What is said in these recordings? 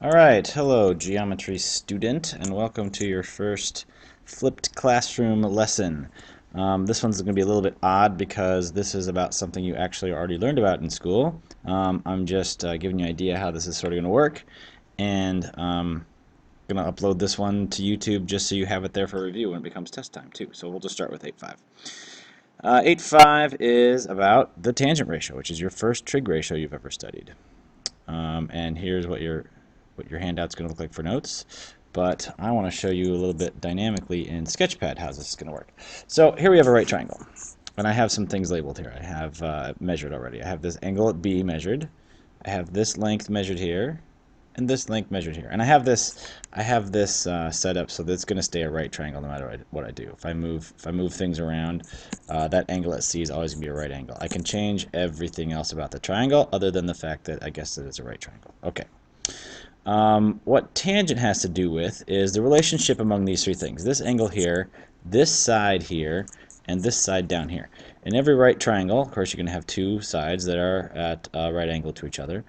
Alright, hello geometry student, and welcome to your first flipped classroom lesson. This one's going to be a little bit odd because this is about something you actually already learned about in school. I'm just giving you an idea how this is sort of going to work, and going to upload this one to YouTube just so you have it there for review when it becomes test time too. So we'll just start with 8.5. 8.5 is about the tangent ratio, which is your first trig ratio you've ever studied. And here's what your handout's going to look like for notes. But I want to show you a little bit dynamically in Sketchpad how this is going to work. So here we have a right triangle. And I have some things labeled here. I have measured already. I have this angle at B measured. I have this length measured here. And this length measured here. And I have this set up so that it's going to stay a right triangle no matter what I do. If I move things around, that angle at C is always going to be a right angle. I can change everything else about the triangle other than the fact that I guess that it's a right triangle. Okay. What tangent has to do with is the relationship among these three things. This angle here, this side here, and this side down here. In every right triangle, of course, you're going to have two sides that are at a right angle to each other.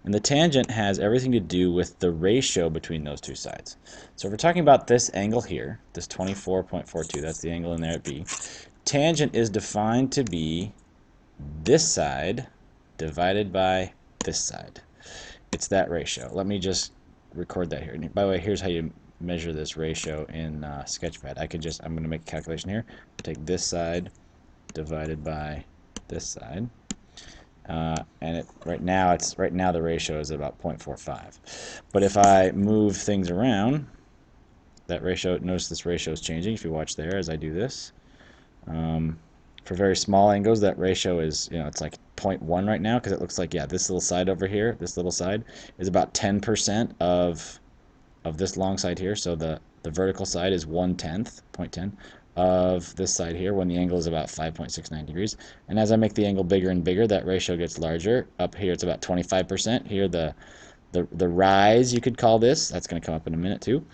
And the tangent has everything to do with the ratio between those two sides. So if we're talking about this angle here, this 24.42, that's the angle in there at B, tangent is defined to be this side divided by this side. It's that ratio. Let me just record that here. By the way, here's how you measure this ratio in Sketchpad. I'm going to make a calculation here. Take this side divided by this side. And right now the ratio is about 0.45. But if I move things around, that ratio, notice this ratio is changing if you watch there as I do this. For very small angles, that ratio is, it's like 0.1 right now because it looks like, yeah, this little side over here, this little side is about 10% of this long side here. So the vertical side is 1/10, 0.10 of this side here when the angle is about 5.69 degrees. And as I make the angle bigger and bigger, that ratio gets larger. Up here it's about 25%. Here the rise, you could call this, that's going to come up in a minute too.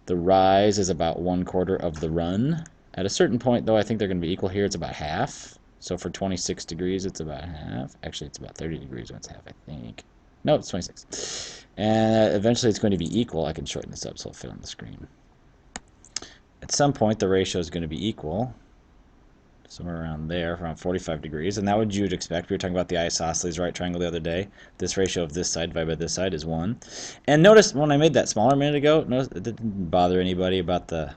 The rise is about 1/4 of the run. At a certain point, though, I think they're going to be equal. Here it's about half. So for 26 degrees, it's about half. Actually, it's about 30 degrees when it's half, I think. No, it's 26. And eventually it's going to be equal. I can shorten this up so it'll fit on the screen. At some point, the ratio is going to be equal. Somewhere around there, around 45 degrees. And that what you would expect. We were talking about the isosceles right triangle the other day. This ratio of this side divided by this side is 1. And notice when I made that smaller a minute ago, notice it didn't bother anybody about the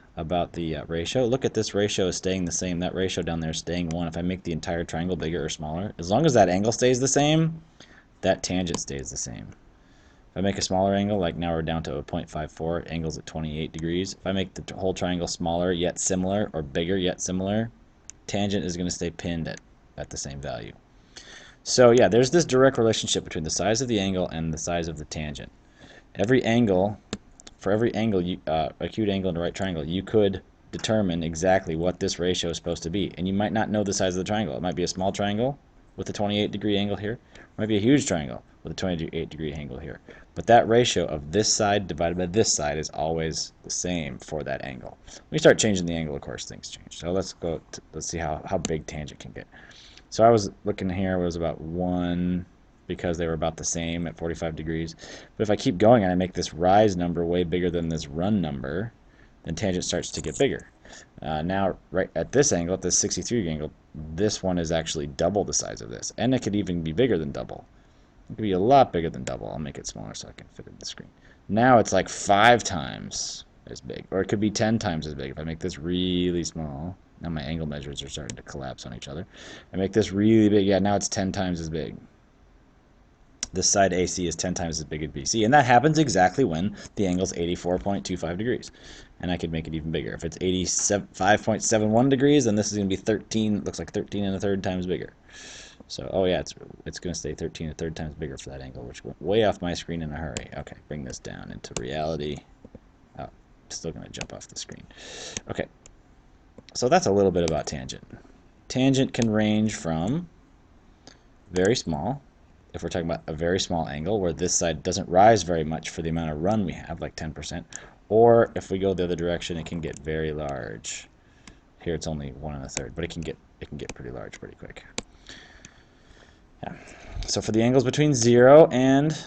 ratio. Look at this ratio is staying the same. That ratio down there is staying 1. If I make the entire triangle bigger or smaller, as long as that angle stays the same, that tangent stays the same. If I make a smaller angle, like now we're down to a 0.54, angles at 28 degrees. If I make the whole triangle smaller yet similar, or bigger yet similar, tangent is going to stay pinned at the same value. So yeah, there's this direct relationship between the size of the angle and the size of the tangent. For every angle, acute angle in a right triangle, you could determine exactly what this ratio is supposed to be. And you might not know the size of the triangle. It might be a small triangle with a 28-degree angle here. It might be a huge triangle with a 28-degree angle here. But that ratio of this side divided by this side is always the same for that angle. When we start changing the angle, of course, things change. So let's see how big tangent can get. So I was looking here, it was about 1 because they were about the same at 45 degrees. But if I keep going and I make this rise number way bigger than this run number, then tangent starts to get bigger. Now, right at this angle, at this 63 angle, this one is actually double the size of this. And it could even be bigger than double. It could be a lot bigger than double. I'll make it smaller so I can fit it in the screen. Now it's like 5 times as big. Or it could be 10 times as big if I make this really small. Now my angle measures are starting to collapse on each other. I make this really big. Yeah, now it's 10 times as big. This side AC is 10 times as big as BC. And that happens exactly when the angle is 84.25 degrees. And I could make it even bigger. If it's 85.71 degrees, then this is going to be 13, looks like 13 and a third times bigger. So, oh yeah, it's going to stay 13 and a third times bigger for that angle, which went way off my screen in a hurry. Okay, bring this down into reality. Oh, still going to jump off the screen. Okay, so that's a little bit about tangent. Tangent can range from very small, if we're talking about a very small angle where this side doesn't rise very much for the amount of run we have, like 10%, or if we go the other direction, it can get very large. Here it's only 1 1/3, but it can get pretty large pretty quick. Yeah. So for the angles between 0 and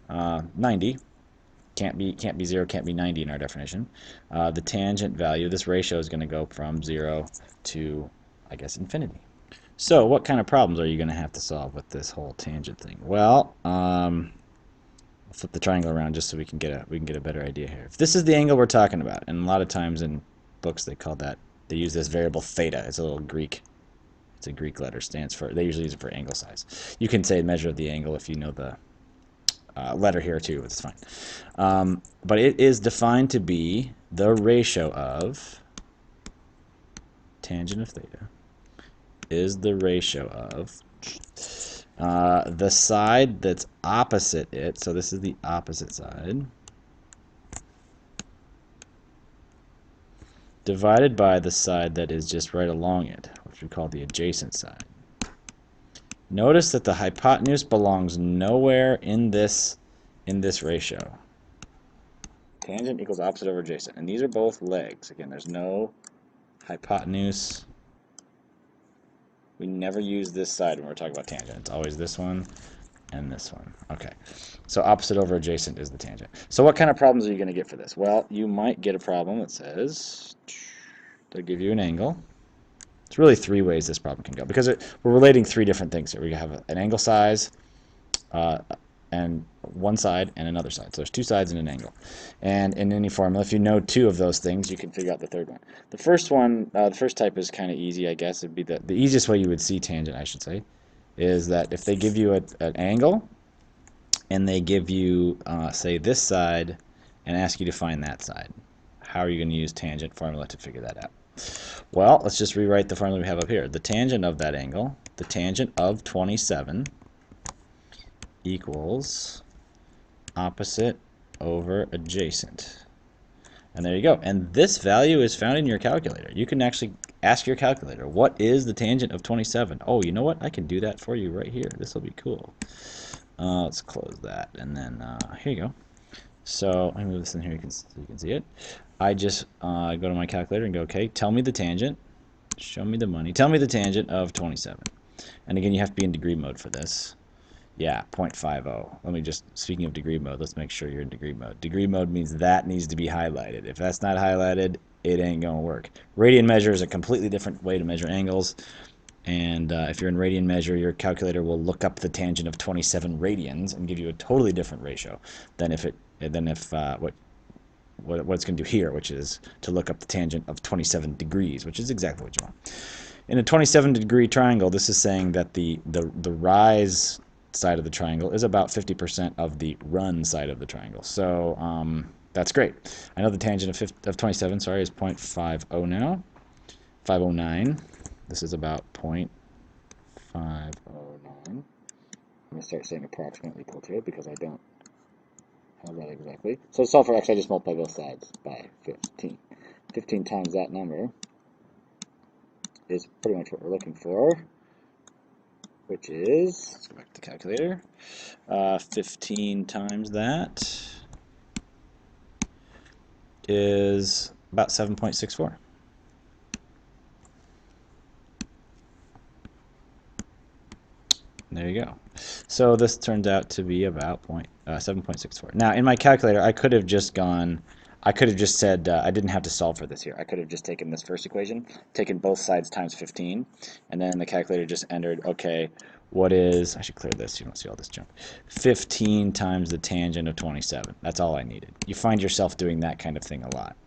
90, Can't be 0, can't be 90 in our definition. The tangent value, this ratio is going to go from 0 to, I guess, infinity. So what kind of problems are you going to have to solve with this whole tangent thing? Well, flip the triangle around just so we can get a better idea here. If this is the angle we're talking about, and a lot of times in books they use this variable theta. It's a little Greek. It's a Greek letter. Stands for. They usually use it for angle size. You can say measure of the angle if you know the letter here too. It's fine. But it is defined to be the ratio of tangent of theta is the ratio of the side that's opposite it, so this is the opposite side, divided by the side that is just right along it, which we call the adjacent side. Notice that the hypotenuse belongs nowhere in this ratio. Tangent equals opposite over adjacent, and these are both legs. Again, there's no hypotenuse. We never use this side when we're talking about tangent. It's always this one and this one. Okay, so opposite over adjacent is the tangent. So what kind of problems are you going to get for this? Well, you might get a problem that says they'll give you an angle. It's really three ways this problem can go, because we're relating three different things here. We have an angle size, and one side and another side. So there's two sides and an angle. And in any formula, if you know two of those things, you can figure out the third one. The first one, the first type is kind of easy, I guess. It'd be the easiest way you would see tangent, I should say, is that if they give you an angle and they give you, say, this side and ask you to find that side, how are you going to use tangent formula to figure that out? Well, let's just rewrite the formula we have up here. The tangent of that angle, the tangent of 27, equals opposite over adjacent. And there you go. And this value is found in your calculator. You can actually ask your calculator, what is the tangent of 27? Oh, you know what? I can do that for you right here. This will be cool. Let's close that. And then here you go. So let me move this in here so you can see it. I just go to my calculator and go, okay, tell me the tangent. Show me the money. Tell me the tangent of 27. And again, you have to be in degree mode for this. Yeah, 0.50. Let me just, speaking of degree mode, let's make sure you're in degree mode. Degree mode means that needs to be highlighted. If that's not highlighted, it ain't going to work. Radian measure is a completely different way to measure angles. And if you're in Radian measure, your calculator will look up the tangent of 27 radians and give you a totally different ratio than what it's going to do here, which is to look up the tangent of 27 degrees, which is exactly what you want. In a 27-degree triangle, this is saying that the rise side of the triangle is about 50% of the run side of the triangle. So that's great. I know the tangent of 27, sorry, is 0.50 now. 509. This is about 0.509. I'm going to start saying approximately equal to it because I don't have that exactly. So to solve for x, I just multiply both sides by 15. 15 times that number is pretty much what we're looking for, which is, let's go back to the calculator, 15 times that is about 7.64. There you go. So this turns out to be about 7.64. Now in my calculator, I could have just said, I didn't have to solve for this here. I could have just taken this first equation, taken both sides times 15, and then the calculator just entered, okay, what is, I should clear this so you don't see all this junk, 15 times the tangent of 27. That's all I needed. You find yourself doing that kind of thing a lot.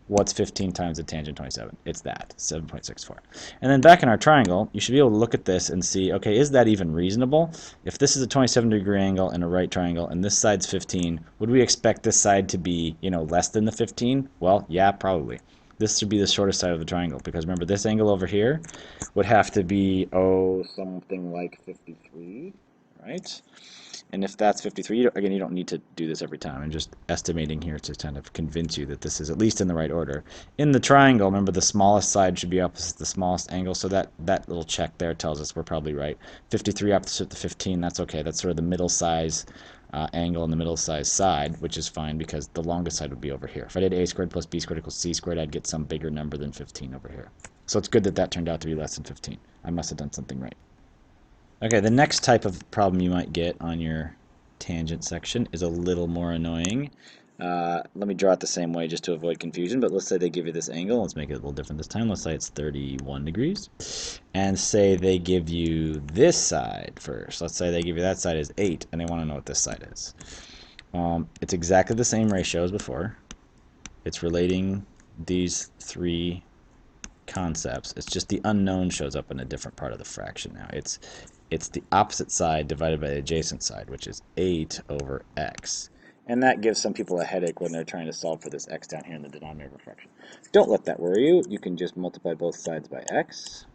What's 15 times the tangent of 27? It's that, 7.64. And then back in our triangle, you should be able to look at this and see, okay, is that even reasonable? If this is a 27-degree angle and a right triangle, and this side's 15, would we expect this side to be, less than the 15? Well, yeah, probably. This should be the shortest side of the triangle, because remember, this angle over here would have to be, something like 53, right? And if that's 53, again, you don't need to do this every time. I'm just estimating here to kind of convince you that this is at least in the right order. In the triangle, remember the smallest side should be opposite the smallest angle, so that little check there tells us we're probably right. 53 opposite the 15, that's okay. That's sort of the middle size angle and the middle size side, which is fine because the longest side would be over here. If I did a squared plus b squared equals c squared, I'd get some bigger number than 15 over here. So it's good that that turned out to be less than 15. I must have done something right. Okay, the next type of problem you might get on your tangent section is a little more annoying. Let me draw it the same way just to avoid confusion, but let's say they give you this angle. Let's make it a little different this time. Let's say it's 31 degrees. And say they give you this side first. Let's say they give you that side is 8, and they want to know what this side is. It's exactly the same ratio as before. It's relating these three concepts. It's just the unknown shows up in a different part of the fraction now. It's the opposite side divided by the adjacent side, which is 8 over x. And that gives some people a headache when they're trying to solve for this x down here in the denominator of a fraction. Don't let that worry you. You can just multiply both sides by x.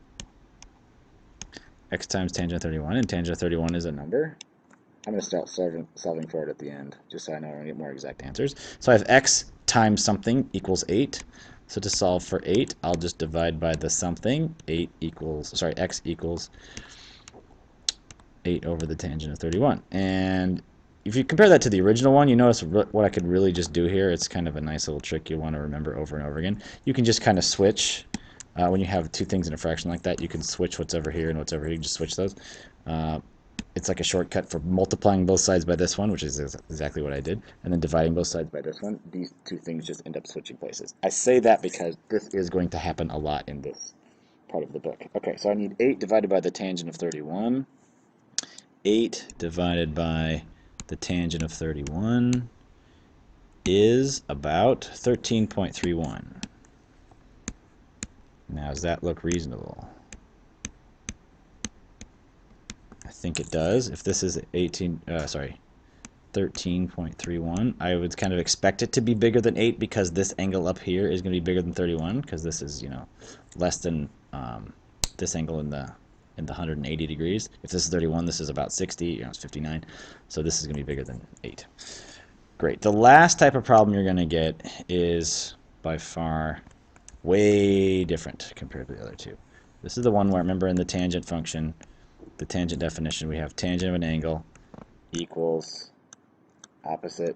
X times tangent of 31, and tangent of 31 is a number. I'm going to start solving for it at the end, just so I know I'm going to get more exact answers. So I have x times something equals 8. So to solve for 8, I'll just divide by the something. X equals 8 over the tangent of 31. And if you compare that to the original one, you notice what I could really just do here. It's kind of a nice little trick you want to remember over and over again. You can just kind of switch. When you have two things in a fraction like that, you can switch what's over here and what's over here. You can just switch those. It's like a shortcut for multiplying both sides by this one, which is exactly what I did, and then dividing both sides by this one. These two things just end up switching places. I say that because this is going to happen a lot in this part of the book. Okay, so I need 8 divided by the tangent of 31. 8 divided by the tangent of 31 is about 13.31. Now, does that look reasonable? I think it does. If this is 13.31, I would kind of expect it to be bigger than 8 because this angle up here is going to be bigger than 31 because this is, less than this angle in the 180 degrees. If this is 31, this is about 60, it's 59. So this is going to be bigger than 8. Great. The last type of problem you're going to get is by far way different compared to the other two. This is the one where, remember in the tangent function, the tangent definition, we have tangent of an angle equals opposite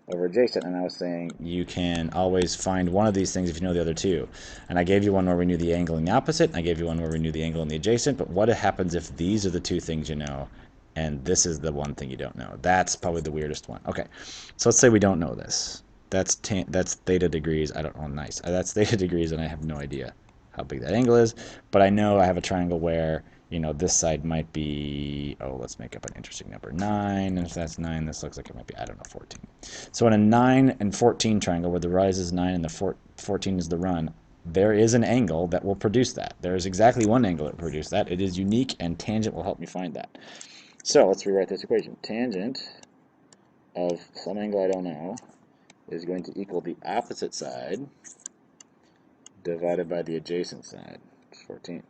over adjacent, and I was saying you can always find one of these things if you know the other two. And I gave you one where we knew the angle in the opposite, and I gave you one where we knew the angle in the adjacent, but what happens if these are the two things you know, and this is the one thing you don't know? That's probably the weirdest one. Okay, so let's say we don't know this. That's theta degrees. I don't know. Nice. That's theta degrees, and I have no idea how big that angle is, but I know I have a triangle where this side might be, let's make up an interesting number, 9, and if that's 9, this looks like it might be, 14. So in a 9 and 14 triangle where the rise is 9 and the 14 is the run, there is an angle that will produce that. There is exactly one angle that will produce that. It is unique, and tangent will help me find that. So let's rewrite this equation. Tangent of some angle I don't know is going to equal the opposite side divided by the adjacent side, 14.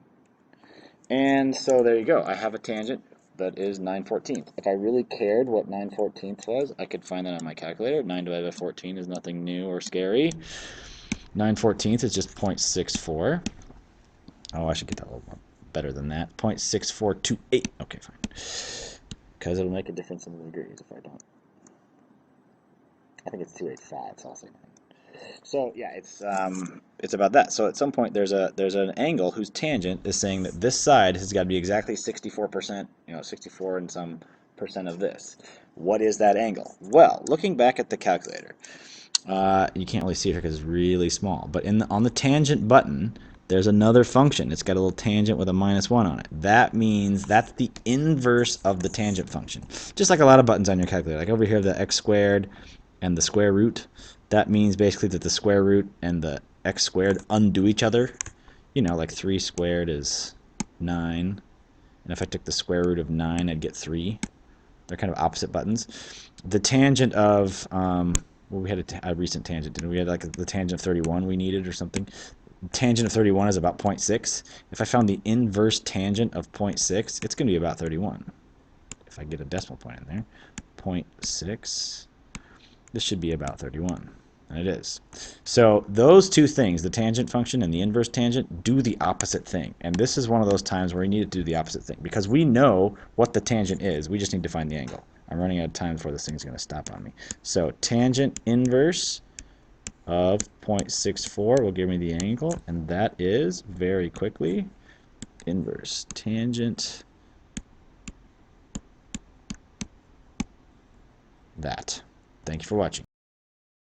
And so there you go. I have a tangent that is 9/14. If I really cared what 9/14 was, I could find that on my calculator. 9 divided by 14 is nothing new or scary. 9/14 is just 0.64. Oh, I should get that a little more better than that. 0.6428. Okay, fine. Because it'll make a difference in the degrees if I don't. I think it's 285, so I'll say 9. So yeah, it's about that. So at some point there's an angle whose tangent is saying that this side has got to be exactly 64%, 64 and some percent of this. What is that angle? Well, looking back at the calculator, you can't really see it here because it's really small. But on the tangent button, there's another function. It's got a little tangent with a -1 on it. That means that's the inverse of the tangent function. Just like a lot of buttons on your calculator. Like over here, the x squared and the square root. That means basically that the square root and the x squared undo each other. Like 3 squared is 9. And if I took the square root of 9, I'd get 3. They're kind of opposite buttons. The tangent of, we had a recent tangent, didn't we? We had like the tangent of 31 we needed or something. Tangent of 31 is about 0.6. If I found the inverse tangent of 0.6, it's going to be about 31. If I get a decimal point in there, 0.6. This should be about 31, and it is. So those two things, the tangent function and the inverse tangent, do the opposite thing. And this is one of those times where we need to do the opposite thing because we know what the tangent is. We just need to find the angle. I'm running out of time before this thing's going to stop on me. So tangent inverse of 0.64 will give me the angle, and that is, very quickly, inverse tangent that. Thank you for watching.